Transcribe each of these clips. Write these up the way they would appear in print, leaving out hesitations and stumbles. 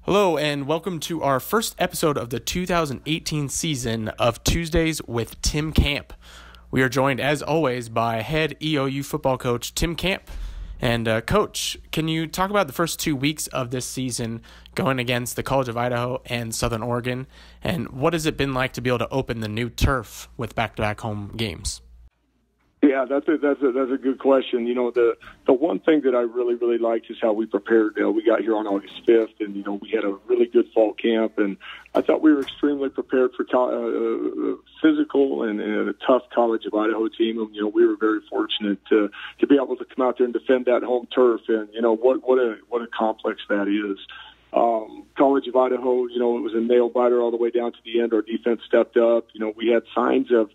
Hello, and welcome to our first episode of the 2018 season of Tuesdays with Tim Camp. We are joined, as always, by head EOU football coach Tim Camp. And Coach, can you talk about the first 2 weeks of this season going against the College of Idaho and Southern Oregon, and what has it been like to be able to open the new turf with back-to-back home games? Yeah, that's a good question. You know, the one thing that I really liked is how we prepared. We got here on August 5th, and we had a really good fall camp, and I thought we were extremely prepared for physical and a tough College of Idaho team. And we were very fortunate to be able to come out there and defend that home turf. And what a complex that is. College of Idaho, it was a nail biter all the way down to the end. Our defense stepped up. We had signs of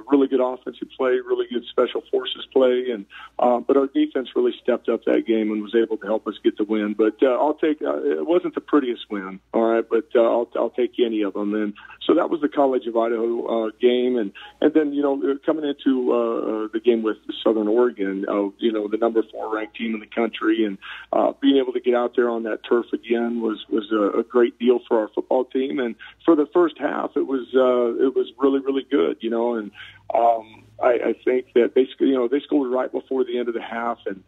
really good offensive play, really good special forces play, and but our defense really stepped up that game and was able to help us get the win. But I'll take it wasn't the prettiest win, all right, but I'll take any of them. And so that was the College of Idaho game, and then coming into the game with Southern Oregon, the number 4 ranked team in the country, and being able to get out there on that turf again was a great deal for our football team. And for the first half, it was really good, and I think that basically, they scored right before the end of the half, and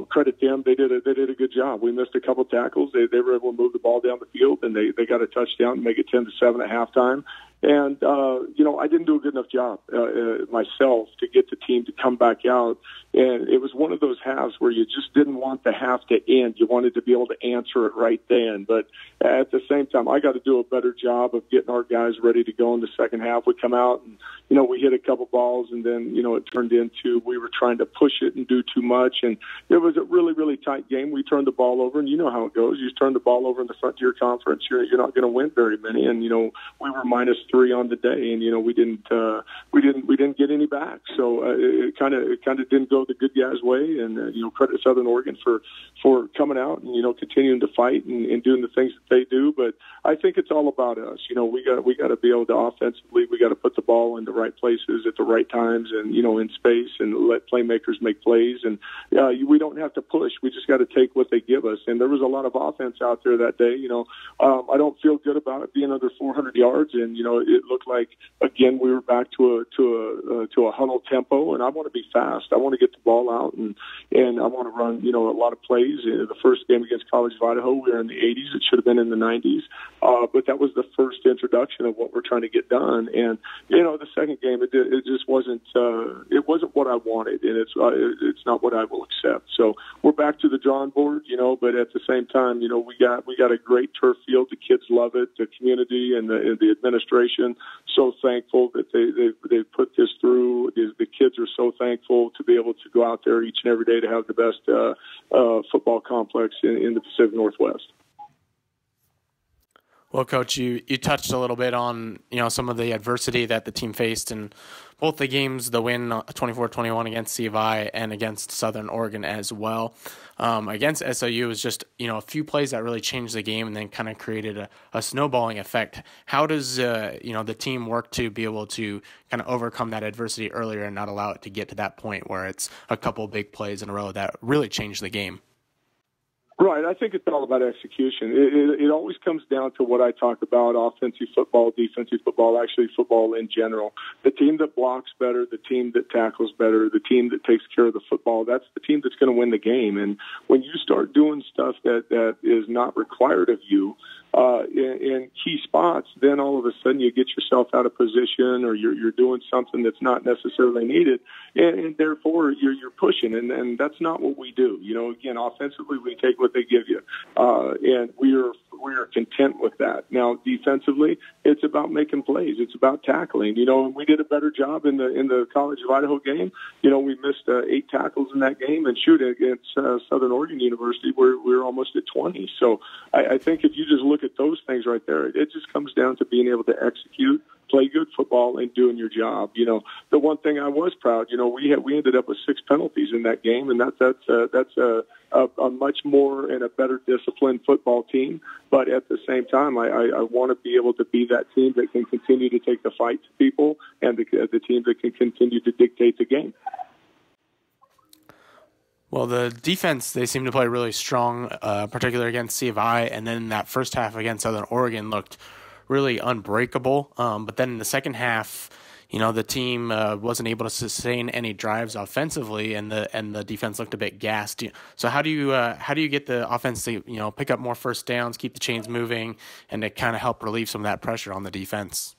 credit them, they did a good job. We missed a couple tackles. They were able to move the ball down the field, and they got a touchdown and make it 10-7 at halftime. And I didn't do a good enough job myself to get the team to come back out. And it was one of those halves where you just didn't want the half to end. You wanted to be able to answer it right then. But at the same time, I got to do a better job of getting our guys ready to go in the second half. We come out and, we hit a couple balls, and then, it turned into we were trying to push it and do too much. And it was a really tight game. We turned the ball over, and you know how it goes. You turn the ball over in the Frontier Conference, you're not going to win very many. And, we were -3 on the day, and, we didn't get any back. So it kind of didn't go the good guys' way. And, credit Southern Oregon for coming out and, continuing to fight and doing the things that they do. But I think it's all about us. We got to be able to offensively, we got to put the ball in the right places at the right times, and in space, and let playmakers make plays. And we don't have to push. We just got to take what they give us. And there was a lot of offense out there that day. I don't feel good about it being under 400 yards, and it looked like again we were back to a huddle tempo. And I want to be fast. I want to get the ball out, and I want to run a lot of plays. The first game against College of Idaho, we were in the 80s. It should have been in the 90s, but that was the first introduction of what we're trying to get done. And the second game, it just wasn't. It wasn't what I wanted, and it's not what I will accept. So we're back to the drawing board, But at the same time, we got a great turf field. The kids love it. The community and the administration so thankful that they put this through. The kids are so thankful to be able to go out there each and every day to have the best football complex in the Pacific Northwest. Well, Coach, you touched a little bit on some of the adversity that the team faced in both the games, the win 24-21 against C of I and against Southern Oregon as well. Against SOU, it was just a few plays that really changed the game and then kind of created a snowballing effect. How does the team work to be able to kind of overcome that adversity earlier and not allow it to get to that point where it's a couple big plays in a row that really changed the game? Right. I think it's all about execution. It always comes down to what I talk about, offensive football, defensive football, actually football in general. The team that blocks better, the team that tackles better, the team that takes care of the football, that's the team that's going to win the game. And when you start doing stuff that is not required of you, in key spots, then all of a sudden you get yourself out of position, or you're doing something that's not necessarily needed, and therefore you're pushing, and that's not what we do. Again, offensively we take what they give you, and we are content with that. Now, defensively, it's about making plays. It's about tackling. We did a better job in the College of Idaho game. We missed 8 tackles in that game, and against Southern Oregon University, we're almost at 20. So I think if you just look at those things right there, it just comes down to being able to execute, play good football, and doing your job. The one thing I was proud, we ended up with 6 penalties in that game, and that's a much more and a better disciplined football team. But at the same time, I want to be able to be that team that can continue to take the fight to people, and the team that can continue to dictate the game. Well, the defense, they seem to play really strong, particularly against C of I, and then that first half against Southern Oregon looked really unbreakable. But then in the second half, the team wasn't able to sustain any drives offensively, and the defense looked a bit gassed. So how do you get the offense to pick up more first downs, keep the chains moving, and to kind of help relieve some of that pressure on the defense?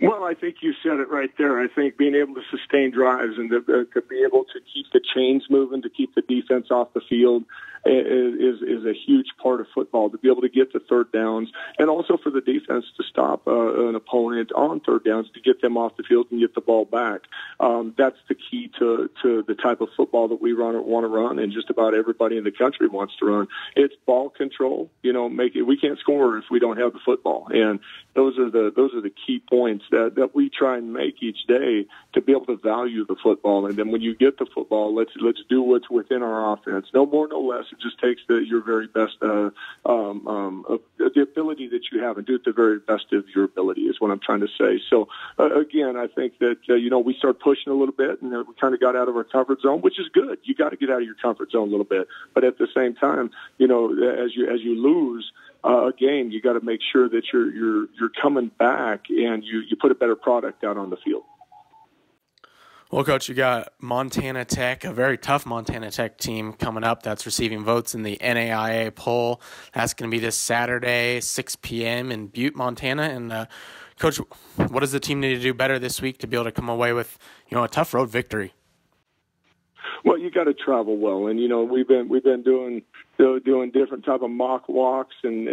Well, I think you said it right there. I think being able to sustain drives and to be able to keep the chains moving, to keep the defense off the field is a huge part of football, to be able to get the third downs, and also for the defense to stop an opponent on third downs, to get them off the field and get the ball back. That's the key to the type of football that we want to run, and just about everybody in the country wants to run. It's ball control. We can't score if we don't have the football, and those are the key points that we try and make each day to be able to value the football. And then when you get the football, let's do what's within our offense. No more, no less. It just takes your very best, the ability that you have, and do it the very best of your ability is what I'm trying to say. So again, I think that we start pushing a little bit, and we kind of got out of our comfort zone, which is good. You got to get out of your comfort zone a little bit, but at the same time, as you lose a game, you got to make sure that you're coming back and you put a better product out on the field. Well, Coach, you got Montana Tech, a very tough Montana Tech team coming up that's receiving votes in the NAIA poll. That's going to be this Saturday, 6 p.m. in Butte, Montana. And, Coach, what does the team need to do better this week to be able to come away with, a tough road victory? Well, you got to travel well, and we've been doing different type of mock walks and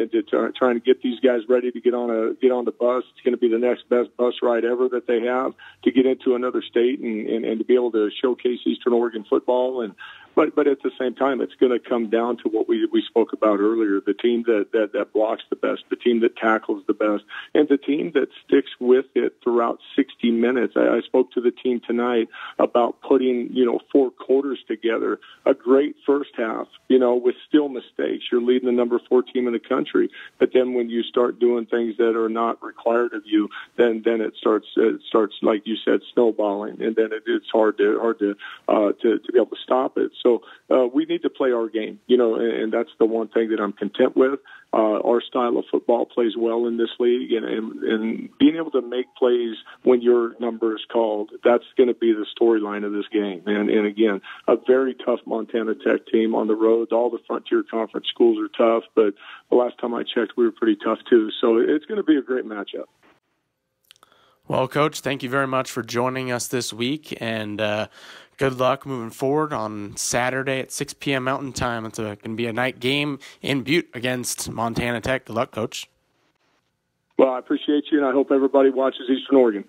trying to get these guys ready to get on the bus. It's going to be the next best bus ride ever that they have to get into another state and to be able to showcase Eastern Oregon football. But at the same time, it's going to come down to what we spoke about earlier: the team that blocks the best, the team that tackles the best, and the team that sticks with it throughout 60 minutes. I spoke to the team tonight about putting 4 quarters together, a great first half, with still mistakes. You're leading the number 4 team in the country, but then when you start doing things that are not required of you, then it starts like you said, snowballing, and then it's hard to be able to stop it. So we need to play our game, and that's the one thing that I'm content with. Our style of football plays well in this league, and being able to make plays when your number is called, that's going to be the storyline of this game. And again, a very tough Montana Tech team on the road. All the Frontier Conference schools are tough, but the last time I checked, we were pretty tough too. So it's going to be a great matchup. Well, Coach, thank you very much for joining us this week, and good luck moving forward on Saturday at 6 p.m. Mountain Time. It's going to be a night game in Butte against Montana Tech. Good luck, Coach. Well, I appreciate you, and I hope everybody watches Eastern Oregon.